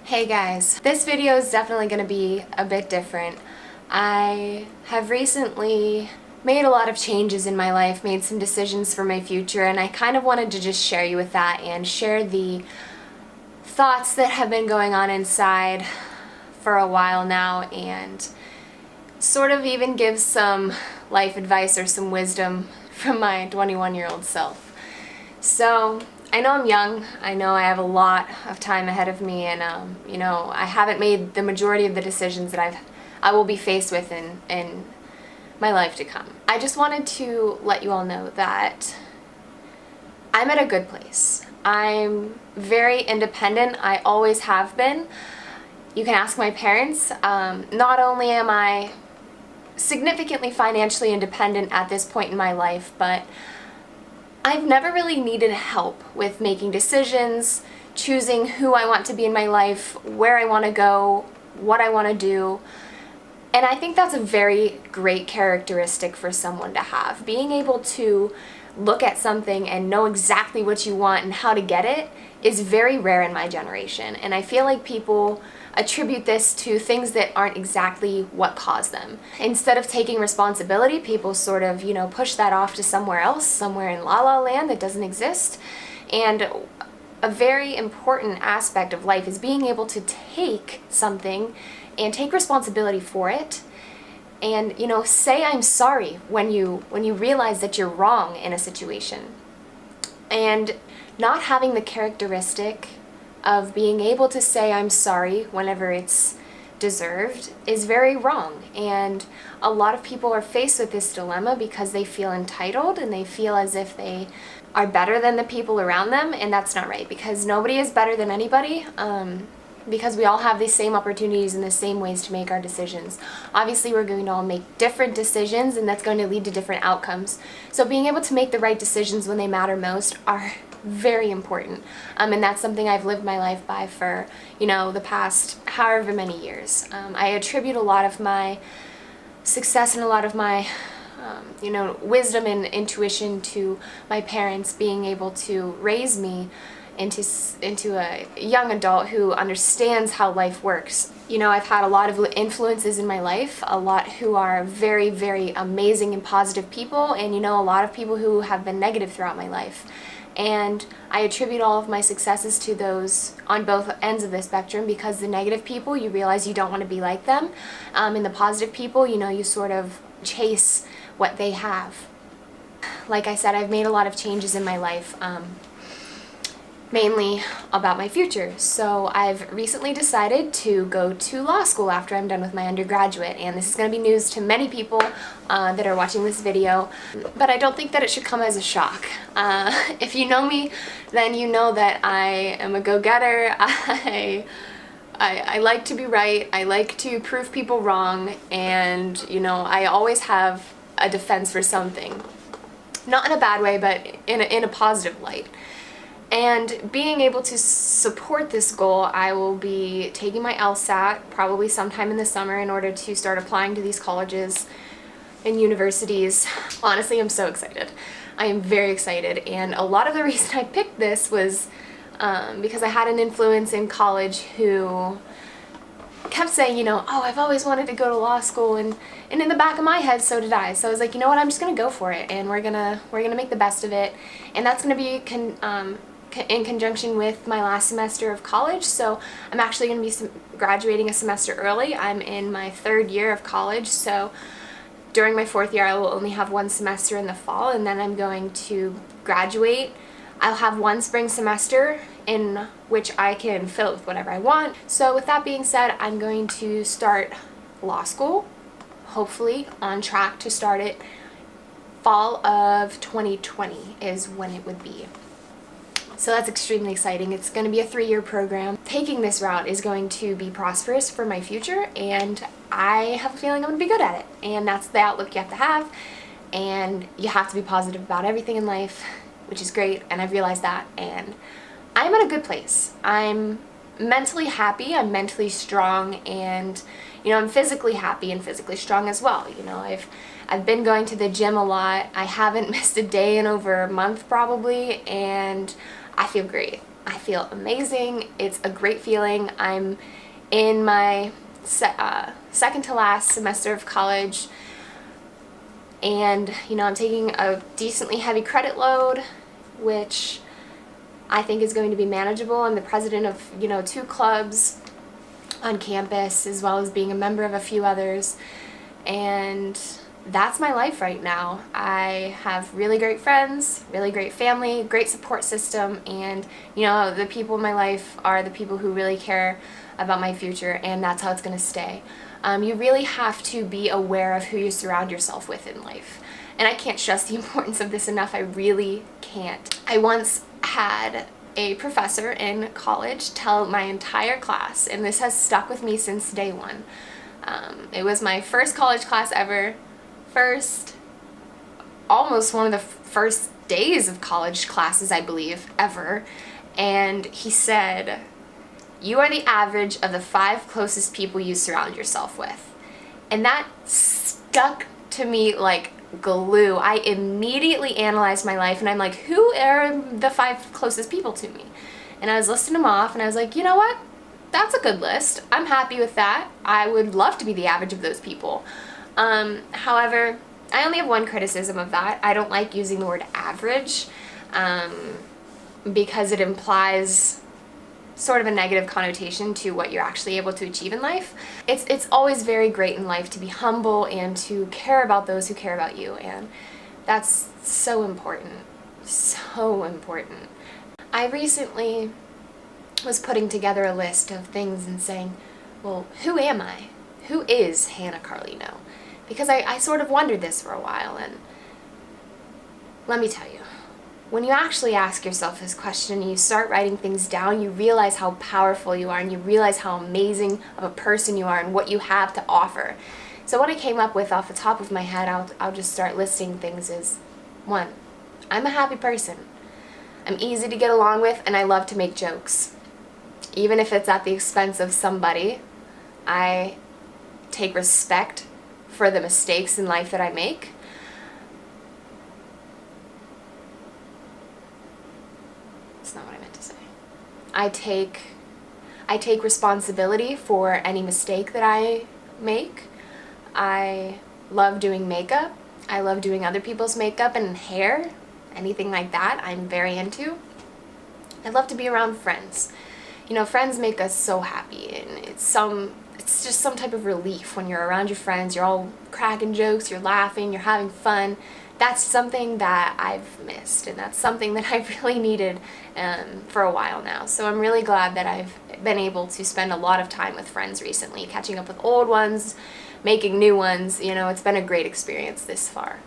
Hey guys, this video is definitely going to be a bit different. I have recently made a lot of changes in my life, made some decisions for my future, and I kind of wanted to just share you with that and share the thoughts that have been going on inside for a while now and sort of even give some life advice or some wisdom from my 21-year-old self. So, I know I'm young, I know I have a lot of time ahead of me, and I haven't made the majority of the decisions that I will be faced with in my life to come. I just wanted to let you all know that I'm at a good place. I'm very independent, I always have been. You can ask my parents. Not only am I significantly financially independent at this point in my life, but I've never really needed help with making decisions, choosing who I want to be in my life, where I want to go, what I want to do. And I think that's a very great characteristic for someone to have. Being able to look at something and know exactly what you want and how to get it is very rare in my generation. And I feel like people attribute this to things that aren't exactly what caused them. Instead of taking responsibility, people sort of, push that off to somewhere else, somewhere in la la land that doesn't exist. And a very important aspect of life is being able to take something and take responsibility for it. And, say I'm sorry when you realize that you're wrong in a situation. And not having the characteristic of being able to say I'm sorry whenever it's deserved is very wrong. And a lot of people are faced with this dilemma because they feel entitled and they feel as if they are better than the people around them, and that's not right, because nobody is better than anybody. Because we all have these same opportunities and the same ways to make our decisions. Obviously, we're going to all make different decisions, and that's going to lead to different outcomes. So being able to make the right decisions when they matter most are very important. And that's something I've lived my life by for, the past however many years. I attribute a lot of my success and a lot of my wisdom and intuition to my parents being able to raise me into a young adult who understands how life works. I've had a lot of influences in my life, a lot who are very, very amazing and positive people, and a lot of people who have been negative throughout my life. And I attribute all of my successes to those on both ends of the spectrum, because the negative people, you realize you don't want to be like them. And the positive people, you sort of chase what they have. Like I said, I've made a lot of changes in my life. Mainly about my future. So I've recently decided to go to law school after I'm done with my undergraduate, and this is going to be news to many people that are watching this video, but I don't think that it should come as a shock. If you know me, then you know that I am a go-getter. I like to be right, I like to prove people wrong, and I always have a defense for something. Not in a bad way, but in a positive light. And being able to support this goal, I will be taking my LSAT probably sometime in the summer in order to start applying to these colleges and universities. Honestly, I'm so excited. I am very excited, and a lot of the reason I picked this was because I had an influence in college who kept saying, oh, I've always wanted to go to law school, and in the back of my head, so did I. So I was like, what, I'm just gonna go for it, and we're gonna make the best of it, and that's gonna be in conjunction with my last semester of college. So I'm actually going to be graduating a semester early. I'm in my third year of college, so during my fourth year I will only have one semester in the fall, and then I'm going to graduate. I'll have one spring semester in which I can fill it with whatever I want. So with that being said, I'm going to start law school, hopefully on track to start it fall of 2020 is when it would be. So that's extremely exciting. It's going to be a 3-year program. Taking this route is going to be prosperous for my future, and I have a feeling I'm going to be good at it. And that's the outlook you have to have, and you have to be positive about everything in life, which is great, and I've realized that, and I'm at a good place. I'm mentally happy, I'm mentally strong, and I'm physically happy and physically strong as well. I've been going to the gym a lot. I haven't missed a day in over a month probably, and I feel great. I feel amazing. It's a great feeling. I'm in my second to last semester of college, and I'm taking a decently heavy credit load, which I think is going to be manageable. I'm the president of 2 clubs on campus, as well as being a member of a few others, and that's my life right now. I have really great friends, really great family, great support system, and the people in my life are the people who really care about my future, and that's how it's going to stay. You really have to be aware of who you surround yourself with in life, and I can't stress the importance of this enough. I really can't. I once had a professor in college tell my entire class, and this has stuck with me since day one. It was my first college class ever, almost one of the first days of college classes, I believe, ever, and he said, "You are the average of the 5 closest people you surround yourself with." And that stuck to me like glue. I immediately analyzed my life, and I'm like, who are the 5 closest people to me? And I was listing them off, and I was like, you know what? That's a good list. I'm happy with that. I would love to be the average of those people. However, I only have one criticism of that. I don't like using the word average because it implies sort of a negative connotation to what you're actually able to achieve in life. It's always very great in life to be humble and to care about those who care about you, and that's so important. So important. I recently was putting together a list of things and saying, well, who am I? Who is Hannah Carlino? Because I sort of wondered this for a while, and let me tell you, when you actually ask yourself this question and you start writing things down, you realize how powerful you are, and you realize how amazing of a person you are and what you have to offer. So what I came up with off the top of my head, I'll just start listing things as 1, I'm a happy person. I'm easy to get along with, and I love to make jokes. Even if it's at the expense of somebody, I take respect for the mistakes in life that I make. That's not what I meant to say. I take responsibility for any mistake that I make. I love doing makeup. I love doing other people's makeup and hair. Anything like that, I'm very into. I love to be around friends. Friends make us so happy, and it's just some type of relief when you're around your friends. You're all cracking jokes, you're laughing, you're having fun. That's something that I've missed, and that's something that I've really needed for a while now. So I'm really glad that I've been able to spend a lot of time with friends recently, catching up with old ones, making new ones. It's been a great experience this far.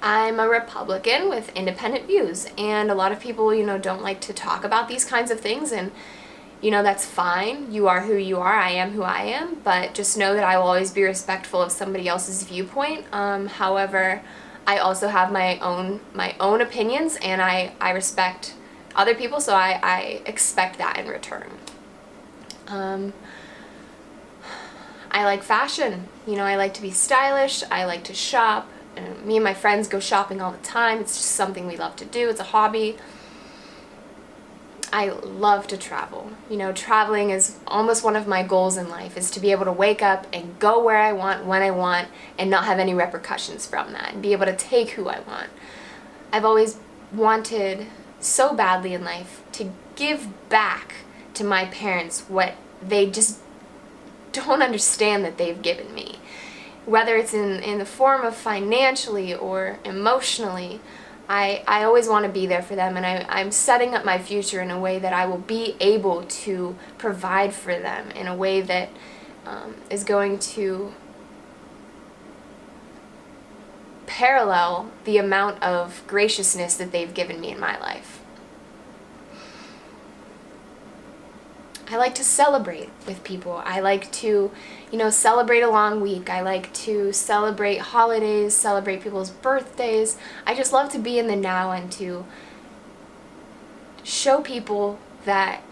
I'm a Republican with independent views, and a lot of people, don't like to talk about these kinds of things, and that's fine. You are who you are. I am who I am, but just know that I will always be respectful of somebody else's viewpoint. However, I also have my own opinions, and I respect other people, so I expect that in return. I like fashion. I like to be stylish. I like to shop. And me and my friends go shopping all the time. It's just something we love to do. It's a hobby. I love to travel. Traveling is almost one of my goals in life, is to be able to wake up and go where I want, when I want, and not have any repercussions from that, and be able to take who I want. I've always wanted so badly in life to give back to my parents what they just don't understand that they've given me. Whether it's in the form of financially or emotionally, I always want to be there for them, and I'm setting up my future in a way that I will be able to provide for them in a way that is going to parallel the amount of graciousness that they've given me in my life. I like to celebrate with people. I like to, celebrate a long week. I like to celebrate holidays, celebrate people's birthdays. I just love to be in the now and to show people that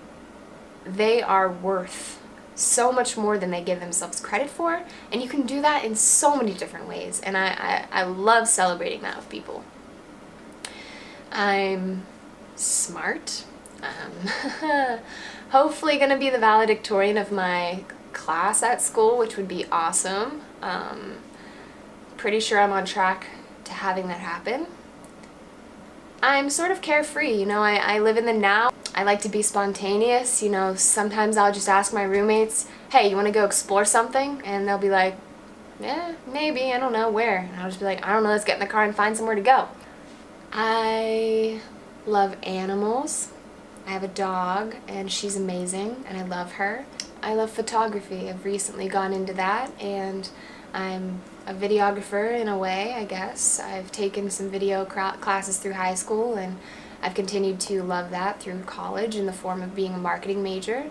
they are worth so much more than they give themselves credit for. And you can do that in so many different ways. And I love celebrating that with people. I'm smart. Hopefully gonna be the valedictorian of my class at school, which would be awesome. Pretty sure I'm on track to having that happen. I'm sort of carefree, you know, I live in the now. I like to be spontaneous, you know, sometimes I'll just ask my roommates, hey, you want to go explore something? And they'll be like, yeah, maybe, I don't know, where? And I'll just be like, I don't know, let's get in the car and find somewhere to go. I love animals. I have a dog, and she's amazing, and I love her. I love photography. I've recently gone into that, and I'm a videographer in a way, I guess. I've taken some video classes through high school, and I've continued to love that through college in the form of being a marketing major.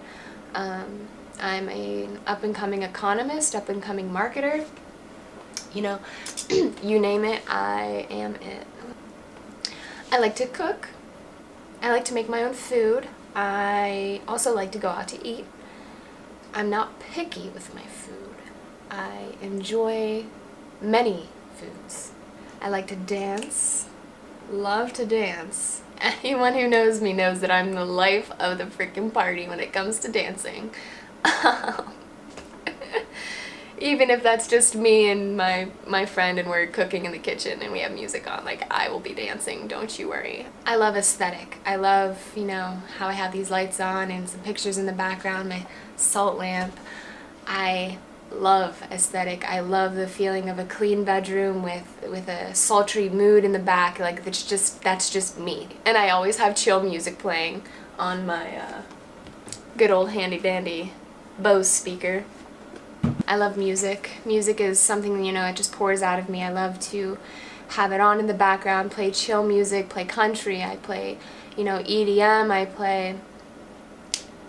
I'm an up-and-coming economist, up-and-coming marketer. You know, you name it, I am it. I like to cook. I like to make my own food. I also like to go out to eat. I'm not picky with my food. I enjoy many foods. I like to dance. Love to dance. Anyone who knows me knows that I'm the life of the freaking party when it comes to dancing. Even if that's just me and my friend and we're cooking in the kitchen and we have music on, like, I will be dancing, don't you worry. I love aesthetic. I love, you know, how I have these lights on and some pictures in the background, my salt lamp. I love aesthetic. I love the feeling of a clean bedroom with a sultry mood in the back. Like, that's just me. And I always have chill music playing on my good old handy dandy Bose speaker. I love music. Music is something, you know, it just pours out of me. I love to have it on in the background, play chill music, play country, I play, you know, EDM, I play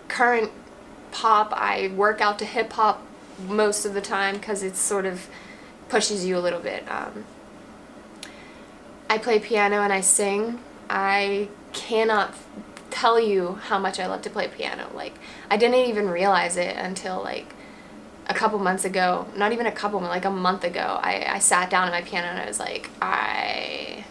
current pop, I work out to hip hop most of the time because it sort of pushes you a little bit. I play piano and I sing. I cannot tell you how much I love to play piano. Like, I didn't even realize it until like a couple months ago, not even a couple, like a month ago, I sat down at my piano and I was like, I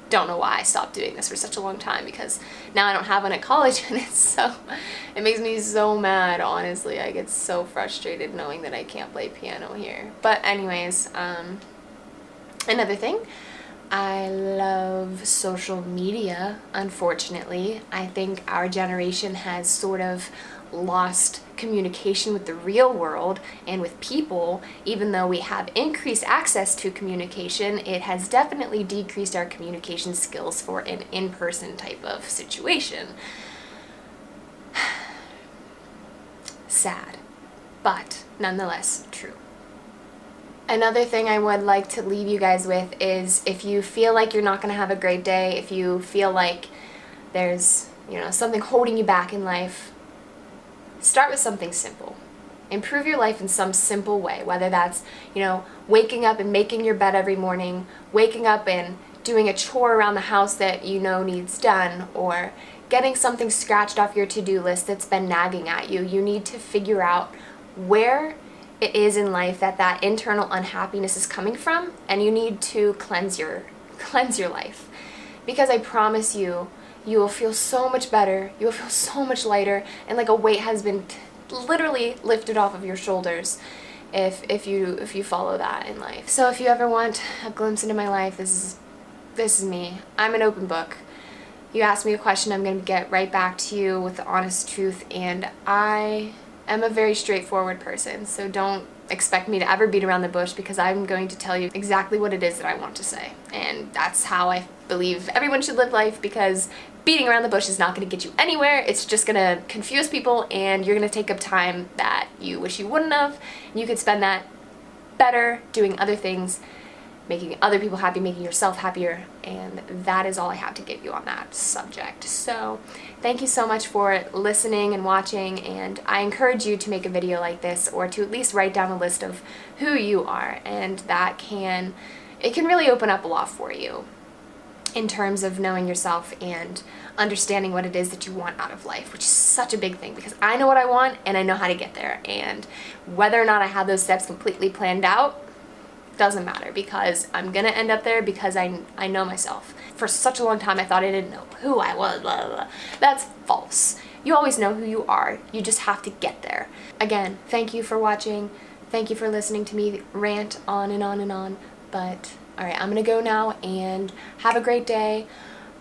don't know why I stopped doing this for such a long time, because now I don't have one at college and it makes me so mad, honestly. I get so frustrated knowing that I can't play piano here. But anyways, another thing, I love social media, unfortunately. I think our generation has sort of lost communication with the real world and with people. Even though we have increased access to communication, it has definitely decreased our communication skills for an in-person type of situation. Sad, but nonetheless true. Another thing I would like to leave you guys with is, if you feel like you're not going to have a great day, if you feel like there's, you know, something holding you back in life, start with something simple. Improve your life in some simple way, whether that's, you know, waking up and making your bed every morning, waking up and doing a chore around the house that you know needs done, or getting something scratched off your to-do list that's been nagging at you. You need to figure out where it is in life that internal unhappiness is coming from, and you need to cleanse your life. Because I promise you, you will feel so much better, you will feel so much lighter, and like a weight has been literally lifted off of your shoulders if you follow that in life. So if you ever want a glimpse into my life, this is me. I'm an open book. You ask me a question, I'm going to get right back to you with the honest truth, and I am a very straightforward person, so don't expect me to ever beat around the bush, because I'm going to tell you exactly what it is that I want to say. And that's how I believe everyone should live life, because beating around the bush is not going to get you anywhere. It's just going to confuse people, and you're going to take up time that you wish you wouldn't have. You could spend that better doing other things, making other people happy, making yourself happier, and that is all I have to give you on that subject. So thank you so much for listening and watching, and I encourage you to make a video like this, or to at least write down a list of who you are, and it can really open up a lot for you in terms of knowing yourself and understanding what it is that you want out of life, which is such a big thing, because I know what I want and I know how to get there, and whether or not I have those steps completely planned out, Doesn't matter, because I'm gonna end up there because I know myself. For such a long time I thought I didn't know who I was, blah, blah, blah. That's false. You always know who you are. You just have to get there. Again, thank you for watching. Thank you for listening to me rant on and on and on. But alright, I'm gonna go now and have a great day.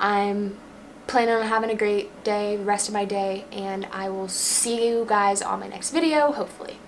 I'm planning on having a great day, the rest of my day, and I will see you guys on my next video, hopefully.